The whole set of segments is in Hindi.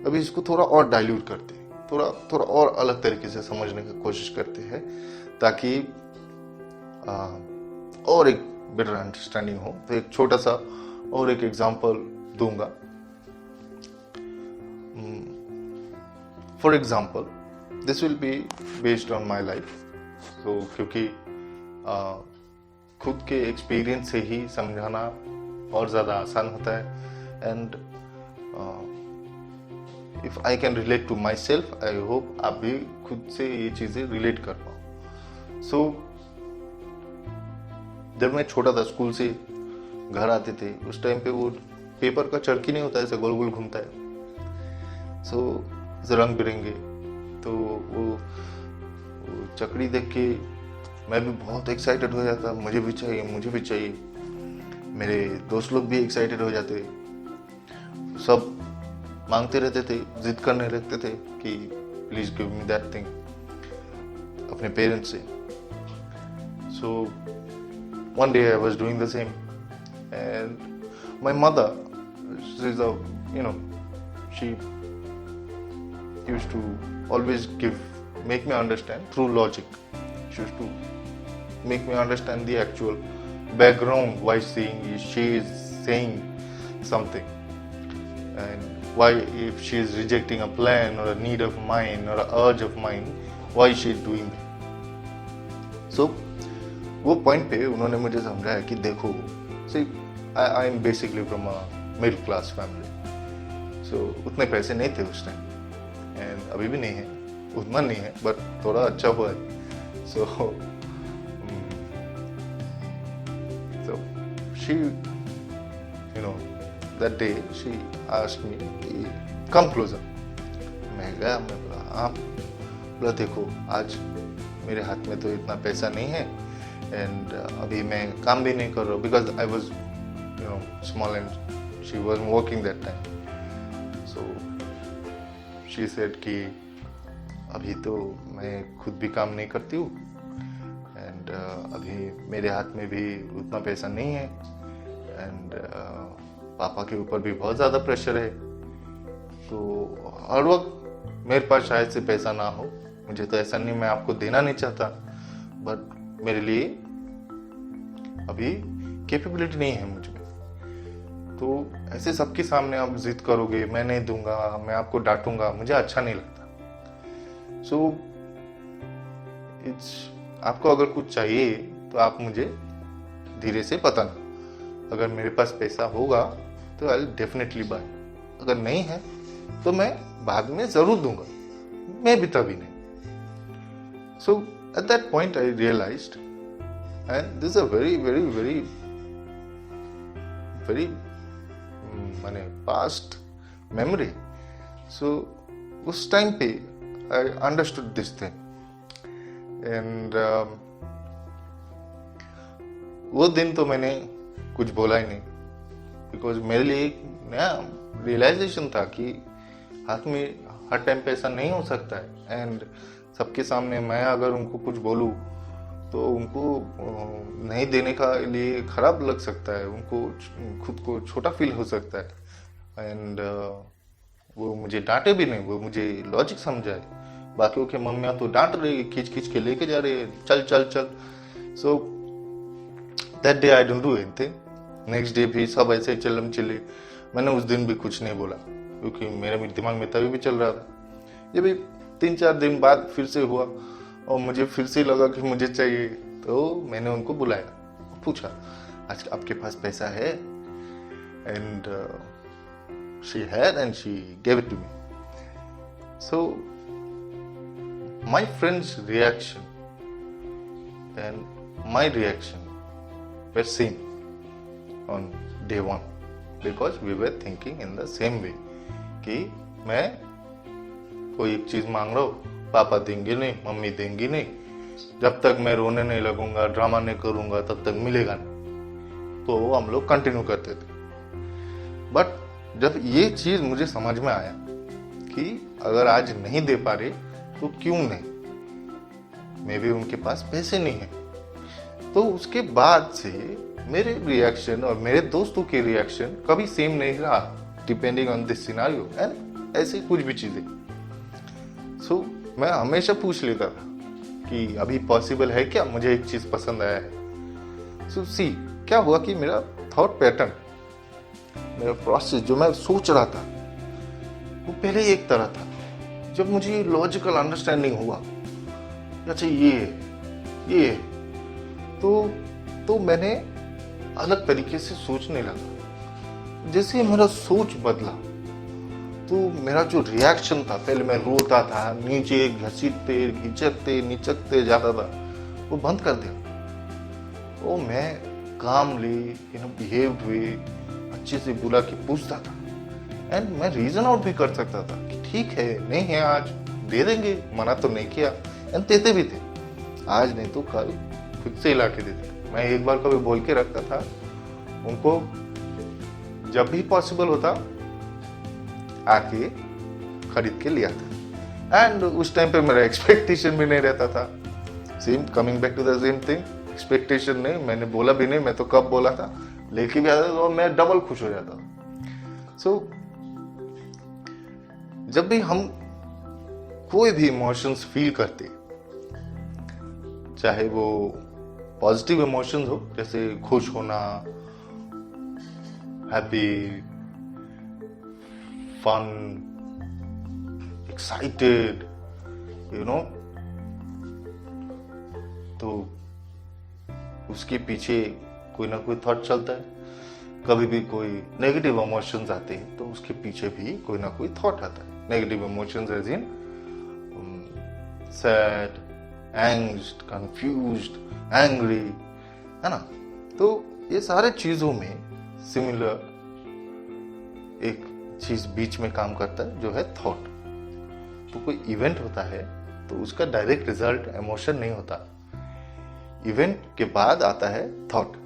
अभी इसको थोड़ा और डाइल्यूट करते हैं, थोड़ा थोड़ा और अलग तरीके से समझने की कोशिश करते हैं, ताकि और एक बेटर अंडरस्टैंडिंग हो। तो एक छोटा सा और एक एग्जांपल दूंगा। For example this will be based on my life. तो क्योंकि खुद के एक्सपीरियंस से ही समझाना और ज़्यादा आसान होता है। And if I can relate to myself, I hope आप भी खुद से ये चीज़ें रिलेट कर पाओ। सो जब मैं छोटा था, स्कूल से घर आते थे, उस टाइम पे वो पेपर का चरखी नहीं होता, ऐसे गोल गोल घूमता है। सो रंग बिरंगे, तो वो चकड़ी देख के मैं भी बहुत एक्साइटेड हो जाता, मुझे भी चाहिए, मुझे भी चाहिए। मेरे दोस्त लोग भी एक्साइटेड हो जाते, सब मांगते रहते थे, जिद करने लगते थे कि please give me that thing अपने पेरेंट्स से। So one day I was doing the same and my mother, she is she used to always make me understand through logic. She used to make me understand the actual background why she is saying something, and why, if she is rejecting a plan or a need of mine or a urge of mine, why she is doing that. So वो पॉइंट पे उन्होंने मुझे समझाया कि देखो, see, I am basically from a middle class family, so उतने पैसे नहीं थे उस टाइम, एंड अभी भी नहीं है, उतना नहीं है, बट थोड़ा अच्छा हुआ है। So she that day she asked me कि कम क्लोजर। मैं गया, मैं बोला हाँ। बोला देखो, आज मेरे हाथ में तो इतना पैसा नहीं है, एंड अभी मैं काम भी नहीं कर रहा हूँ, because I was small and she was working that time. So she said कि अभी तो मैं खुद भी काम नहीं करती हूँ, एंड अभी मेरे हाथ में भी उतना पैसा नहीं है, एंड पापा के ऊपर भी बहुत ज़्यादा प्रेशर है। तो हर वक्त मेरे पास शायद से पैसा ना हो, मुझे तो ऐसा नहीं, मैं आपको देना नहीं चाहता, बट मेरे लिए अभी कैपेबिलिटी नहीं है मुझ में। तो ऐसे सबके सामने आप जिद करोगे, मैं नहीं दूंगा, मैं आपको डांटूंगा, मुझे अच्छा नहीं लगता। सो आपको अगर कुछ चाहिए तो आप मुझे धीरे से बताना। अगर मेरे पास पैसा होगा तो आई डेफिनेटली बाय, अगर नहीं है तो मैं बाद में जरूर दूंगा, मैं भी तभी नहीं। So at that point I realized, and this a very very very very माने पास्ट मेमोरी। सो उस टाइम पे I understood this thing, and वो दिन तो मैंने कुछ बोला ही नहीं, बिकॉज मेरे लिए एक नया रियलाइजेशन था कि हाथ में हर टाइम पैसा नहीं हो सकता है, एंड सबके सामने मैं अगर उनको कुछ बोलूँ तो उनको नहीं देने का लिए खराब लग सकता है, उनको खुद को छोटा फील हो सकता है, एंड वो मुझे डांटे भी नहीं, वो मुझे लॉजिक समझाए। बाकियों के मम्मियाँ तो डांट रही, खींच खींच के लेके जा रही है, चल चल चल। So that day I don't do anything. Next day भी सब ऐसे चलम चिल्ले। मैंने उस दिन भी कुछ नहीं बोला, क्योंकि मेरे दिमाग में तभी भी चल रहा था। ये भी 3-4 दिन बाद फिर से हुआ और मुझे फिर से लगा कि मुझे चाहिए, तो मैंने उनको बुलाया, पूछा आज आपके पास पैसा है, and she had and she gave it to me. So my friend's reaction and my reaction were same on day 1 because we were thinking in the same way कि मैं कोई एक चीज मांग रहा हूँ, पापा देंगे नहीं, मम्मी देंगी नहीं, जब तक मैं रोने नहीं लगूंगा, ड्रामा नहीं करूंगा, तब तक मिलेगा नहीं। तो हम लोग कंटिन्यू करते थे। बट जब ये चीज मुझे समझ में आया कि अगर आज नहीं दे पा रहे तो क्यों नहीं, मे भी उनके पास पैसे नहीं है, तो उसके बाद से मेरे रिएक्शन और मेरे दोस्तों के रिएक्शन कभी सेम नहीं रहा, depending on this scenario. And ऐसे कुछ भी चीज़ें। सो मैं हमेशा पूछ लेता था कि अभी पॉसिबल है क्या, मुझे एक चीज़ पसंद आया है। सो सी क्या हुआ कि मेरा थॉट पैटर्न, मेरा प्रोसेस जो मैं सोच रहा था वो पहले एक तरह था। जब मुझे लॉजिकल अंडरस्टैंडिंग हुआ, अच्छा ये है, तो मैंने अलग तरीके से सोचने लगा। जैसे मेरा सोच बदला तो मेरा जो रिएक्शन था, पहले मैं रोता था, नीचे घसीटते घिचकते निचकते जाता था, वो बंद कर दिया। वो मैं कामली बिहेव्ड हुए, अच्छे से बुला के पूछता था, एंड मैं रीजन आउट भी कर सकता था कि ठीक है, नहीं है आज, दे देंगे, मना तो नहीं किया, एंड देते भी थे। आज नहीं तो कल खुद से ला के देते। मैं एक बार कभी बोल के रखता था उनको, जब भी पॉसिबल होता आके खरीद के लिया था। एंड उस टाइम पे मेरा एक्सपेक्टेशन भी नहीं रहता था। Same coming back to the same thing, expectation नहीं, मैंने बोला भी नहीं, मैं तो कब बोला था, लेके भी आता था और मैं डबल खुश हो जाता था। सो जब भी हम कोई भी इमोशंस फील करते, चाहे वो पॉजिटिव इमोशंस हो, जैसे खुश होना, हैप्पी, फन, एक्साइटेड, तो उसके पीछे कोई ना कोई थॉट चलता है। कभी भी कोई नेगेटिव इमोशंस आते हैं तो उसके पीछे भी कोई ना कोई थॉट आता है। Negative emotions as in sad, angst, confused, angry, है ना। तो ये सारे चीजों में सिमिलर एक चीज बीच में काम करता है, जो है थॉट। तो कोई इवेंट होता है तो उसका डायरेक्ट रिजल्ट इमोशन नहीं होता, इवेंट के बाद आता है थॉट,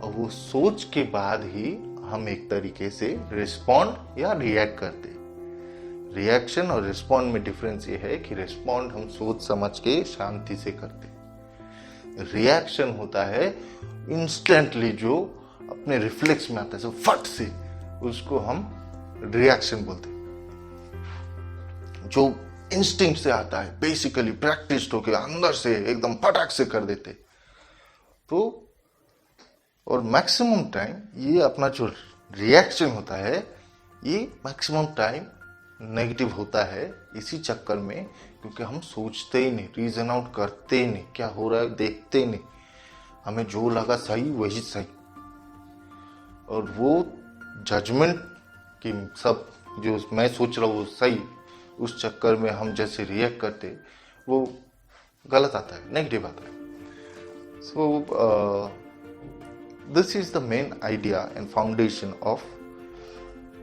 और वो सोच के बाद ही हम एक तरीके से रिस्पॉन्ड या रिएक्ट करते। रिएक्शन और रिस्पॉन्ड में डिफरेंस ये है कि रिस्पॉन्ड हम सोच समझ के शांति से करते, रिएक्शन होता है इंस्टेंटली, जो अपने रिफ्लेक्स में आता है, फट से, उसको हम रिएक्शन बोलते, जो इंस्टिंक्ट से आता है, बेसिकली प्रैक्टिस होके अंदर से एकदम फटाक से कर देते। तो और मैक्सिमम टाइम ये अपना जो रिएक्शन होता है, ये मैक्सिमम टाइम नेगेटिव होता है इसी चक्कर में, क्योंकि हम सोचते ही नहीं, रीजन आउट करते ही नहीं, क्या हो रहा है देखते ही नहीं, हमें जो लगा सही वही सही, और वो जजमेंट कि सब जो मैं सोच रहा हूँ वो सही, उस चक्कर में हम जैसे रिएक्ट करते वो गलत आता है, नेगेटिव आता है। सो this is the main idea and foundation of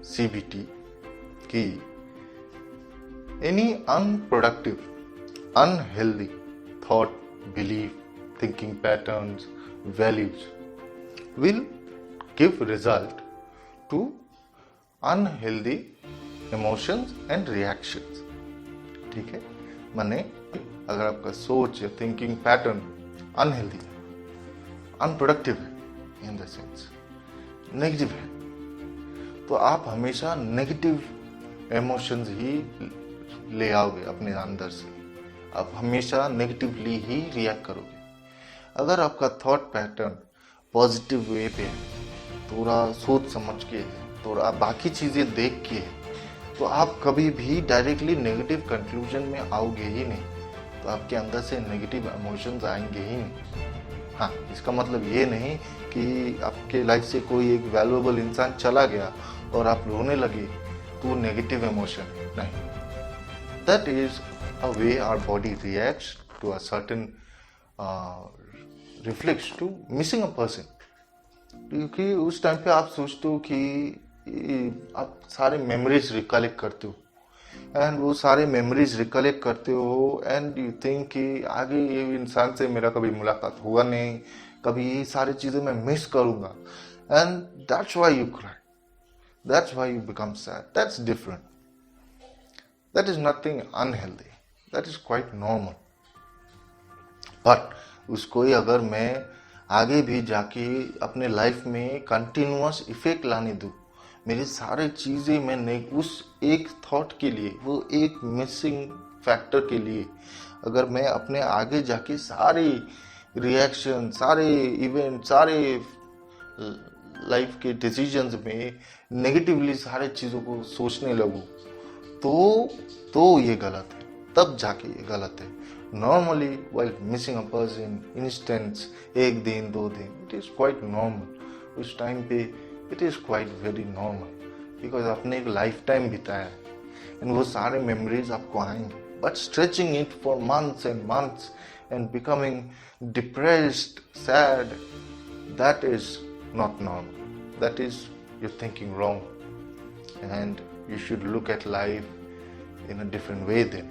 CBT, कि any unproductive, unhealthy thought, belief, thinking patterns, values will give result to unhealthy emotions and reactions। ठीक है, माने अगर आपका सोच या थिंकिंग पैटर्न अनहेल्दी है, अनप्रोडक्टिव है, इन द सेंस नेगेटिव है, तो आप हमेशा नेगेटिव इमोशंस ही ले आओगे अपने अंदर से, आप हमेशा नेगेटिवली ही रिएक्ट करोगे। अगर आपका थॉट पैटर्न पॉजिटिव वे पे है, थोड़ा सोच समझ के है, थोड़ा बाकी चीज़ें देख के है, तो आप कभी भी डायरेक्टली नेगेटिव कंक्लूजन में आओगे ही नहीं, तो आपके अंदर से नेगेटिव इमोशंस आएंगे ही नहीं। हाँ, इसका मतलब ये नहीं कि आपके लाइफ से कोई एक वैल्यूएबल इंसान चला गया और आप रोने लगे तो नेगेटिव इमोशन नहीं। That is a way our body reacts to a certain reflex to missing a person, क्योंकि उस टाइम पे आप सोचते हो कि आप सारे मेमोरीज रिकलेक्ट करते हो, एंड वो सारे मेमोरीज रिकलेक्ट करते हो, एंड यू थिंक कि आगे ये इंसान से मेरा कभी मुलाकात हुआ नहीं, कभी ये सारी चीज़ें मैं मिस करूँगा, and that's why you cry, that's why you become sad. That's different, that is nothing unhealthy, that is quite normal. But उसको ही अगर मैं आगे भी जाके अपने लाइफ में कंटिन्यूअस इफेक्ट लाने दूँ, मेरे सारे चीज़ें मैं नहीं, उस एक थॉट के लिए, वो एक मिसिंग फैक्टर के लिए अगर मैं अपने आगे जाके सारे रिएक्शन, सारे इवेंट, सारे लाइफ के डिसीजंस में नेगेटिवली सारे चीज़ों को सोचने लगूं, तो ये गलत है, तब जाके ये गलत है। Normally while missing a person instants, एक दिन 2 दिन, इट इज़ क्वाइट नॉर्मल। उस टाइम पे it is quite very normal, because आपने एक लाइफ टाइम बिताया है एंड वो सारे मेमोरीज आपको आएंगे। But stretching it for months and months and becoming depressed, sad, that is not normal. That is, you're thinking wrong, and you should look at life in a different way then,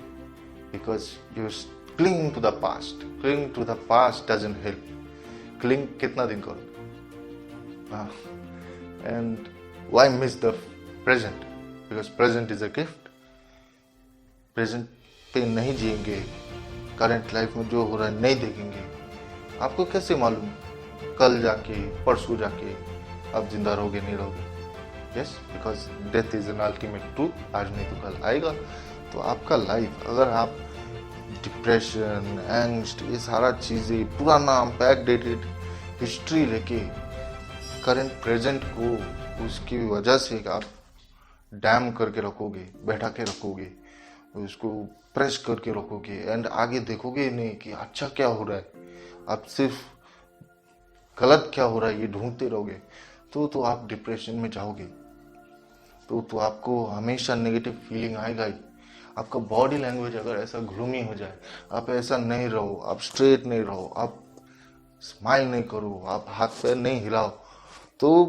because you're clinging to the past. Clinging to the past doesn't help. Cling कितना दिन करोगे? And why miss the present? Because present is a gift. Present पे नहीं जिएंगे, करंट लाइफ में जो हो रहा है नहीं देखेंगे, आपको कैसे मालूम कल जाके, परसों जाके आप जिंदा रहोगे नहीं रहोगे? Yes, because death is an ultimate truth. आज नहीं तो कल आएगा। तो आपका लाइफ, अगर आप डिप्रेशन, एंग्स्ट, ये सारा चीज़ें, पुराना बैकडेटेड हिस्ट्री लेके करंट प्रेजेंट को उसकी वजह से आप डैम करके रखोगे, बैठा के रखोगे, उसको प्रेस करके रखोगे एंड आगे देखोगे नहीं कि अच्छा क्या हो रहा है, आप सिर्फ गलत क्या हो रहा है ये ढूंढते रहोगे, तो आप डिप्रेशन में जाओगे। तो आपको हमेशा नेगेटिव फीलिंग आएगा ही। आपका बॉडी लैंग्वेज अगर ऐसा ग्लूमी हो जाए, आप ऐसा नहीं रहो, आप स्ट्रेट नहीं रहो, आप स्माइल नहीं करो, आप हाथ पैर नहीं हिलाओ, तो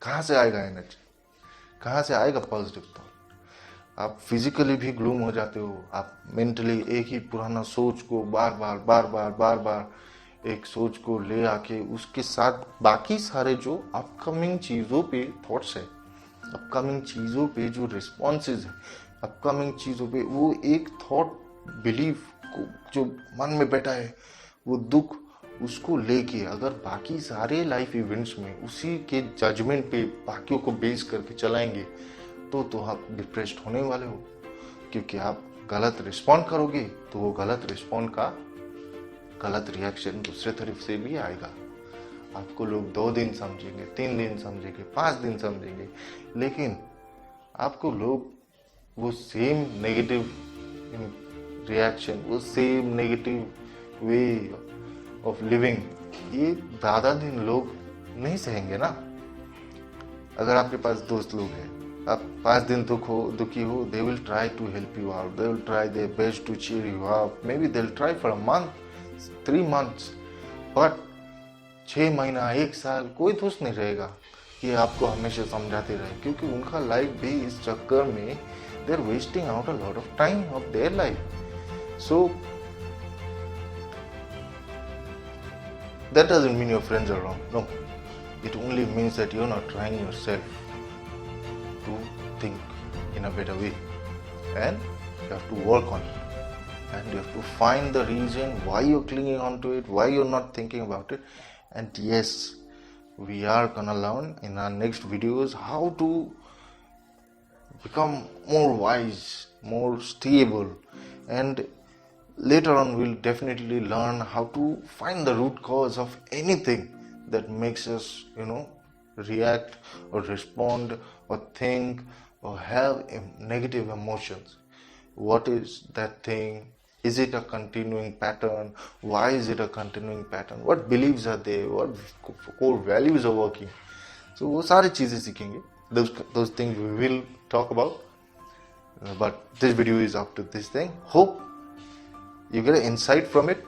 कहाँ से आएगा एनर्जी, कहाँ से आएगा पॉजिटिव थॉट? आप फिजिकली भी ग्लूम हो जाते हो। आप मेंटली एक ही पुराना सोच को बार बार एक सोच को ले आके उसके साथ बाकी सारे जो अपकमिंग चीज़ों पे थॉट्स है, अपकमिंग चीज़ों पे जो रिस्पॉन्सेज है, अपकमिंग चीज़ों पे वो एक थॉट बिलीफ को जो मन में बैठा है, वो दुख, उसको लेके अगर बाकी सारे लाइफ इवेंट्स में उसी के जजमेंट पे बाकियों को बेस करके चलाएंगे, तो आप डिप्रेस्ड होने वाले हो। क्योंकि आप गलत रिस्पॉन्ड करोगे तो वो गलत रिस्पॉन्ड का गलत रिएक्शन दूसरे तरफ से भी आएगा। आपको लोग 2 दिन समझेंगे, 3 दिन समझेंगे, 5 दिन समझेंगे, लेकिन आपको लोग वो सेम नेगेटिव रिएक्शन, वो same negative way of living, ये ज़्यादा दिन लोग नहीं सहेंगे ना। अगर आपके पास दोस्त लोग हैं, आप 5 दिन दुखी हो, they will try to help you out, they will try their best to cheer you up, maybe they'll try for a month, 3 months, but 6 महीना, 1 साल कोई दोस्त नहीं रहेगा कि आपको हमेशा समझाते रहे, क्योंकि उनका लाइफ भी इस चक्कर में they are wasting out a lot of time of their life. So that doesn't mean your friends are wrong. No, it only means that you're not trying yourself to think in a better way, and you have to work on it, and you have to find the reason why you're clinging on to it, why you're not thinking about it. And yes, we are gonna learn in our next videos how to become more wise, more stable, and later on we'll definitely learn how to find the root cause of anything that makes us, react or respond or think or have negative emotions. What is that thing? Is it a continuing pattern? Why is it a continuing pattern? What beliefs are there? What core values are working? So वो सारी चीज़ें सीखेंगे. Those things we will talk about. But this video is up to this thing. Hope you get an insight from it.